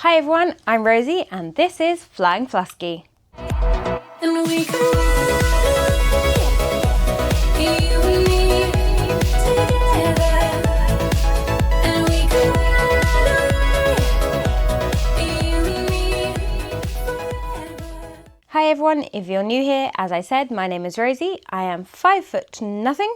Hi everyone, I'm Rosie and this is Flying Flusky. And we can you and me together. And we can you and me forever. Hi everyone, if you're new here, as I said, my name is Rosie. I am 5'0".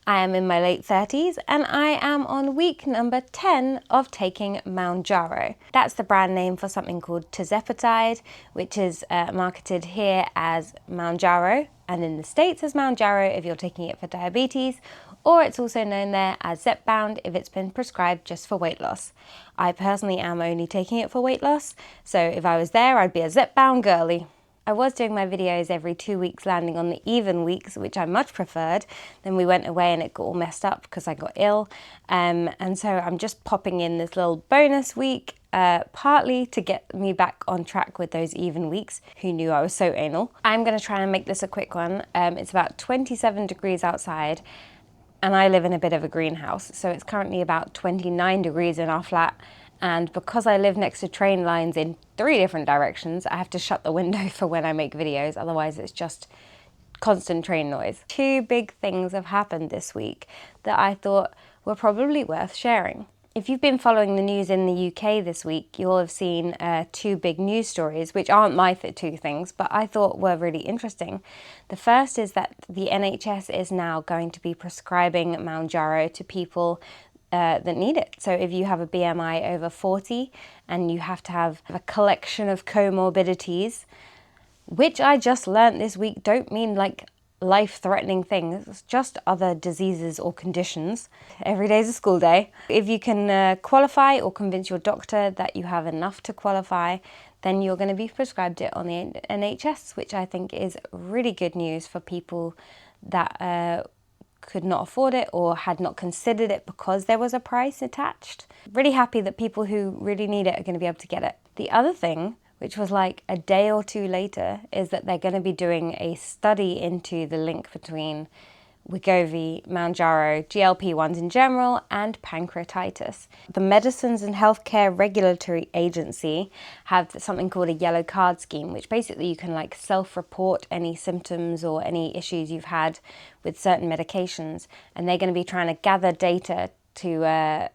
I am in my late 30s and I am on week number 10 of taking Mounjaro. That's the brand name for something called tirzepatide, which is marketed here as Mounjaro and in the States as Mounjaro if you're taking it for diabetes, or it's also known there as Zepbound if it's been prescribed just for weight loss. I personally am only taking it for weight loss, so if I was there, I'd be a Zepbound girly. I was doing my videos every 2 weeks landing on the even weeks, which I much preferred. Then we went away and it got all messed up because I got ill. And so I'm just popping in this little bonus week, partly to get me back on track with those even weeks. Who knew I was so anal? I'm going to try and make this a quick one. It's about 27 degrees outside and I live in a bit of a greenhouse. So it's currently about 29 degrees in our flat. And because I live next to train lines in 3 different directions, I have to shut the window for when I make videos, otherwise it's just constant train noise. 2 big things have happened this week that I thought were probably worth sharing. If you've been following the news in the UK this week, you'll have seen 2 big news stories, which aren't my 2 things, but I thought were really interesting. The first is that the NHS is now going to be prescribing Mounjaro to people that need it. So if you have a BMI over 40 and you have to have a collection of comorbidities, which I just learned this week don't mean like life-threatening things, it's just other diseases or conditions. Every day is a school day. If you can qualify or convince your doctor that you have enough to qualify, then you're going to be prescribed it on the NHS, which I think is really good news for people that could not afford it or had not considered it because there was a price attached. Really happy that people who really need it are going to be able to get it. The other thing, which was like a day or 2 later, is that they're going to be doing a study into the link between Wegovy, Mounjaro, GLP-1s in general, and pancreatitis. The Medicines and Healthcare Regulatory Agency have something called a yellow card scheme, which basically you can like self-report any symptoms or any issues you've had with certain medications, and they're going to be trying to gather data to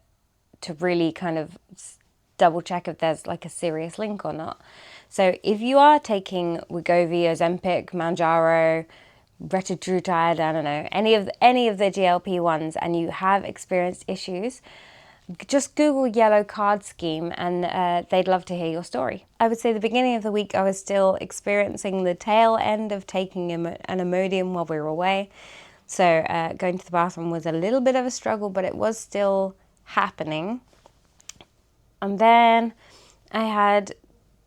really kind of double check if there's like a serious link or not. So if you are taking Wegovy, Ozempic, Mounjaro, retatrutide, I don't know, any of the GLP-1s and you have experienced issues, just Google yellow card scheme and they'd love to hear your story. I would say the beginning of the week I was still experiencing the tail end of taking an Imodium while we were away. So going to the bathroom was a little bit of a struggle, but it was still happening. And then I had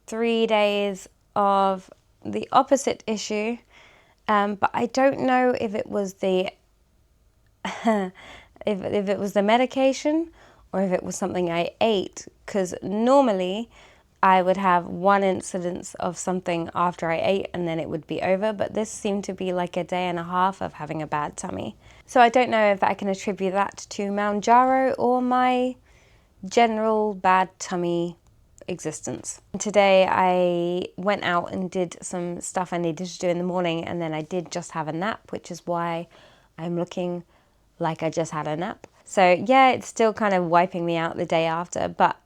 3 days of the opposite issue. But I don't know if it was the if it was the medication or if it was something I ate, because normally I would have 1 incidence of something after I ate and then it would be over, but this seemed to be like a day and a half of having a bad tummy. So I don't know if I can attribute that to Mounjaro or my general bad tummy existence. Today I went out and did some stuff I needed to do in the morning, and then I did just have a nap, which is why I'm looking like I just had a nap. So yeah, it's still kind of wiping me out the day after, but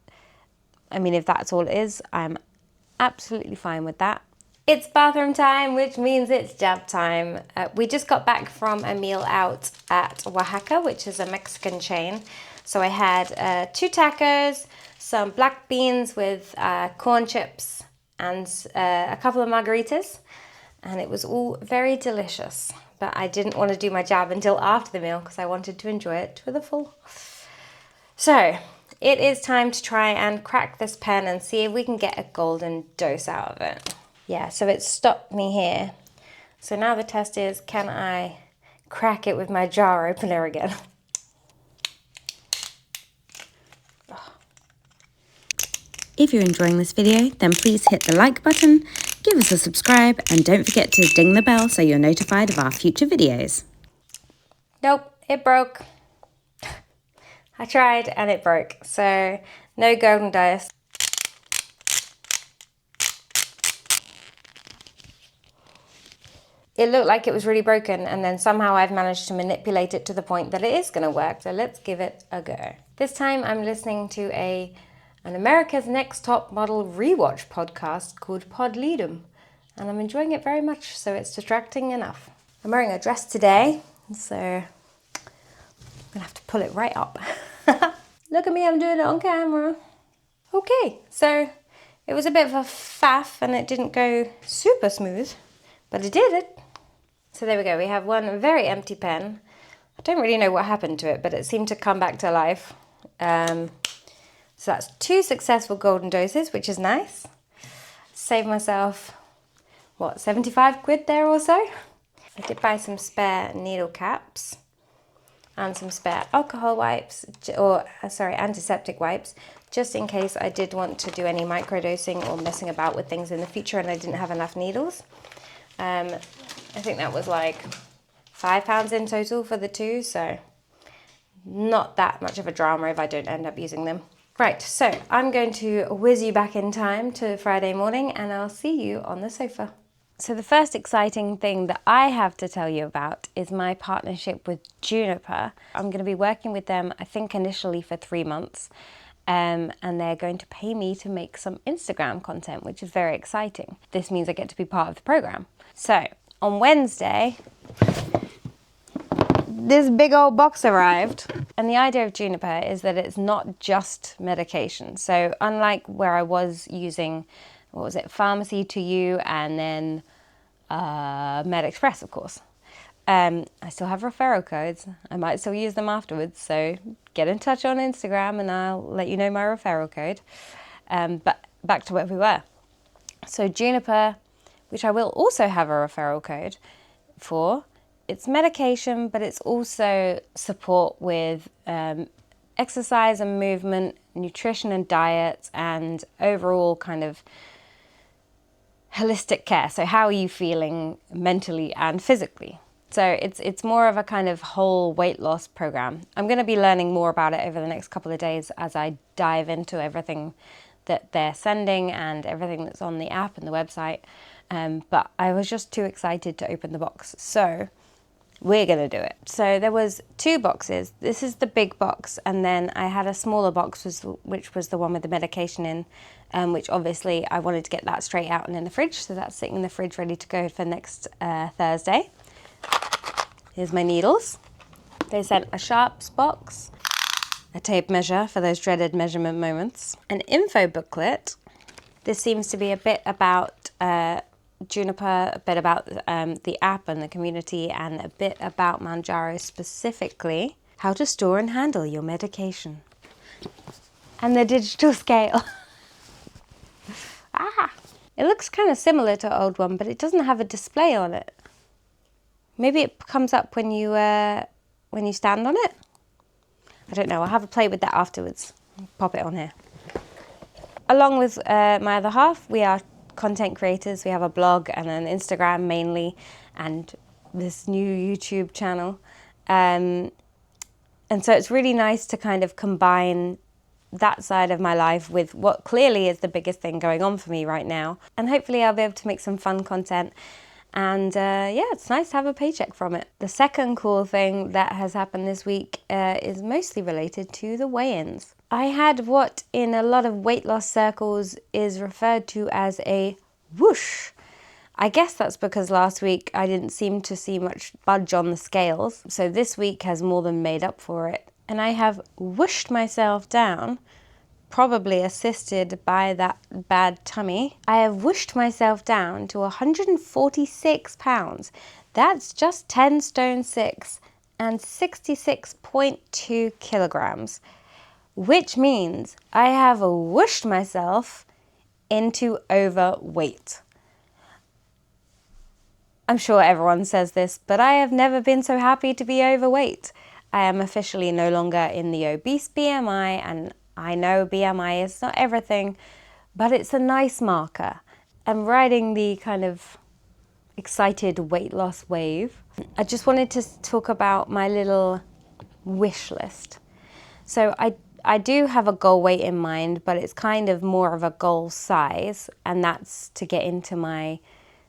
I mean, if that's all it is, I'm absolutely fine with that. It's bathroom time, which means it's jab time. We just got back from a meal out at Oaxaca, which is a Mexican chain. So I had 2 tacos, some black beans with corn chips, and a couple of margaritas. And it was all very delicious. But I didn't want to do my jab until after the meal because I wanted to enjoy it to the full. So it is time to try and crack this pen and see if we can get a golden dose out of it. Yeah, so it stopped me here. So now the test is, can I crack it with my jar opener again? If you're enjoying this video, then please hit the like button, give us a subscribe, and don't forget to ding the bell so you're notified of our future videos. Nope, it broke. I tried and it broke, so no golden dose. it looked like it was really broken, and then somehow I've managed to manipulate it to the point that it is going to work. So let's give it a go. This time I'm listening to an America's Next Top Model rewatch podcast called Podleadum, and I'm enjoying it very much, so it's distracting enough. I'm wearing a dress today, so I'm gonna have to pull it right up. Look at me, I'm doing it on camera. Okay, so it was a bit of a faff and it didn't go super smooth, but it did it. So there we go, we have one very empty pen. I don't really know what happened to it, but it seemed to come back to life. So that's 2 successful golden doses, which is nice. Saved myself, 75 quid there or so? I did buy some spare needle caps and some spare alcohol wipes, antiseptic wipes, just in case I did want to do any microdosing or messing about with things in the future and I didn't have enough needles. I think that was like £5 in total for the 2, so not that much of a drama if I don't end up using them. Right, so I'm going to whiz you back in time to Friday morning and I'll see you on the sofa. So the first exciting thing that I have to tell you about is my partnership with Juniper. I'm going to be working with them, I think initially for 3 months, and they're going to pay me to make some Instagram content, which is very exciting. This means I get to be part of the program. So on Wednesday, this big old box arrived. And the idea of Juniper is that it's not just medication. So unlike where I was using, Pharmacy to You and then MedExpress, of course. I still have referral codes. I might still use them afterwards. So get in touch on Instagram and I'll let you know my referral code. But back to where we were. So Juniper, which I will also have a referral code for, it's medication, but it's also support with exercise and movement, nutrition and diet, and overall kind of holistic care. So how are you feeling mentally and physically? So it's more of a kind of whole weight loss program. I'm going to be learning more about it over the next couple of days as I dive into everything that they're sending and everything that's on the app and the website. But I was just too excited to open the box. So we're going to do it. So there was 2 boxes. This is the big box, and then I had a smaller box, which was the one with the medication in, which obviously I wanted to get that straight out and in the fridge. So that's sitting in the fridge ready to go for next Thursday. Here's my needles. They sent a sharps box, a tape measure for those dreaded measurement moments, an info booklet. This seems to be a bit about Juniper, a bit about the app and the community, and a bit about Mounjaro specifically, how to store and handle your medication. And the digital scale. It looks kind of similar to the old one, but it doesn't have a display on it. Maybe it comes up when you stand on it? I don't know, I'll have a play with that afterwards. Pop it on here. Along with my other half, we are content creators. We have a blog and an Instagram mainly, and this new YouTube channel. And so it's really nice to kind of combine that side of my life with what clearly is the biggest thing going on for me right now. And hopefully I'll be able to make some fun content. And it's nice to have a paycheck from it. The second cool thing that has happened this week is mostly related to the weigh-ins. I had what in a lot of weight loss circles is referred to as a whoosh. I guess that's because last week I didn't seem to see much budge on the scales, so this week has more than made up for it. And I have whooshed myself down, probably assisted by that bad tummy. I have whooshed myself down to 146 pounds. That's just 10 stone 6 and 66.2 kilograms. Which means I have whooshed myself into overweight. I'm sure everyone says this, but I have never been so happy to be overweight. I am officially no longer in the obese BMI, and I know BMI is not everything, but it's a nice marker. I'm riding the kind of excited weight loss wave. I just wanted to talk about my little wish list. So I do have a goal weight in mind, but it's kind of more of a goal size, and that's to get into my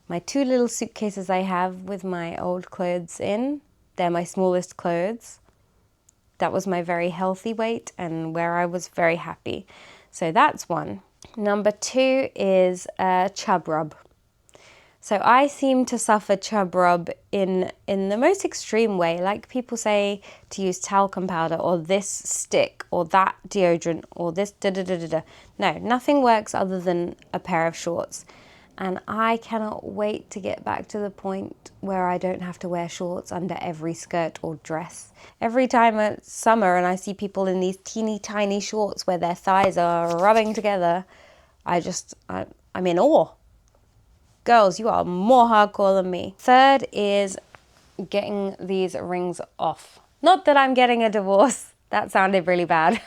My 2 little suitcases I have with my old clothes in, they're my smallest clothes. That was my very healthy weight and where I was very happy. So that's one. Number 2 is chub rub. So I seem to suffer chub rub in the most extreme way. Like people say to use talcum powder or this stick or that deodorant or this da-da-da-da-da. No, nothing works other than a pair of shorts. And I cannot wait to get back to the point where I don't have to wear shorts under every skirt or dress. Every time it's summer and I see people in these teeny tiny shorts where their thighs are rubbing together, I'm in awe. Girls, you are more hardcore than me. Third is getting these rings off. Not that I'm getting a divorce. That sounded really bad.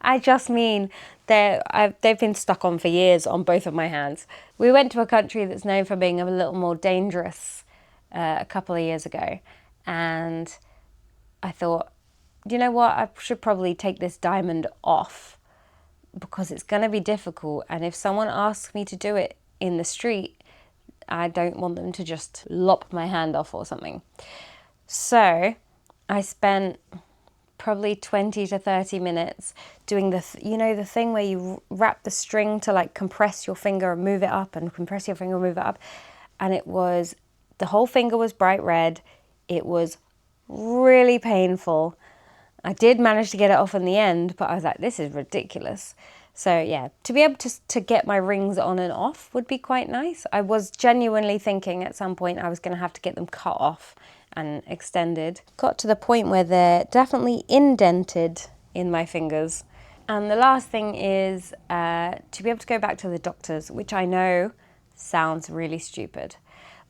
I just mean they've been stuck on for years on both of my hands. We went to a country that's known for being a little more dangerous a couple of years ago. And I thought, you know what? I should probably take this diamond off because it's going to be difficult. And if someone asks me to do it in the street, I don't want them to just lop my hand off or something. So I spent probably 20 to 30 minutes doing the thing where you wrap the string to like compress your finger and move it up and compress your finger and move it up. And the whole finger was bright red. It was really painful. I did manage to get it off in the end, but I was like, this is ridiculous. So yeah, to be able to get my rings on and off would be quite nice. I was genuinely thinking at some point I was going to have to get them cut off and extended. Got to the point where they're definitely indented in my fingers. And the last thing is to be able to go back to the doctors, which I know sounds really stupid,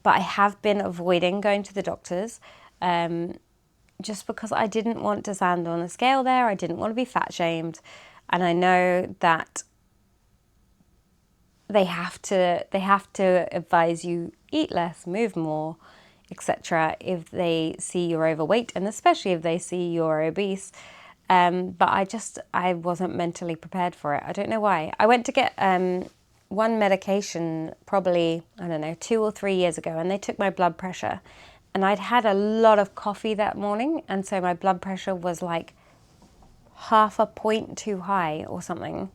but I have been avoiding going to the doctors just because I didn't want to stand on a scale there. I didn't want to be fat shamed. And I know that they have to advise you eat less, move more, etc. if they see you're overweight, and especially if they see you're obese. But I wasn't mentally prepared for it. I don't know why. I went to get one medication probably, 2 or 3 years ago, and they took my blood pressure. And I'd had a lot of coffee that morning, and so my blood pressure was like half a point too high or something.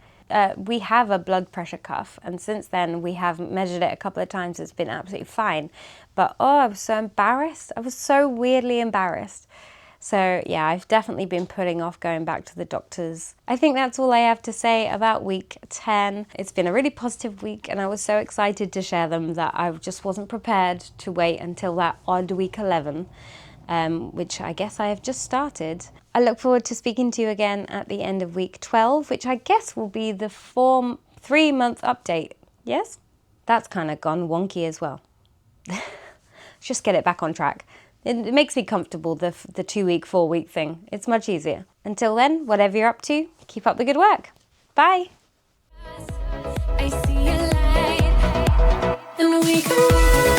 We have a blood pressure cuff, and since then we have measured it a couple of times. It's been absolutely fine. But I was so embarrassed. I was so weirdly embarrassed. So yeah, I've definitely been putting off going back to the doctors. I think that's all I have to say about week 10. It's been a really positive week, and I was so excited to share them that I just wasn't prepared to wait until that odd week 11. Which I guess I have just started. I look forward to speaking to you again at the end of week 12, which I guess will be the 3-month update. Yes? That's kind of gone wonky as well. Just get it back on track. It makes me comfortable, the 2-week, 4-week thing. It's much easier. Until then, whatever you're up to, keep up the good work. Bye. I see a light, and we can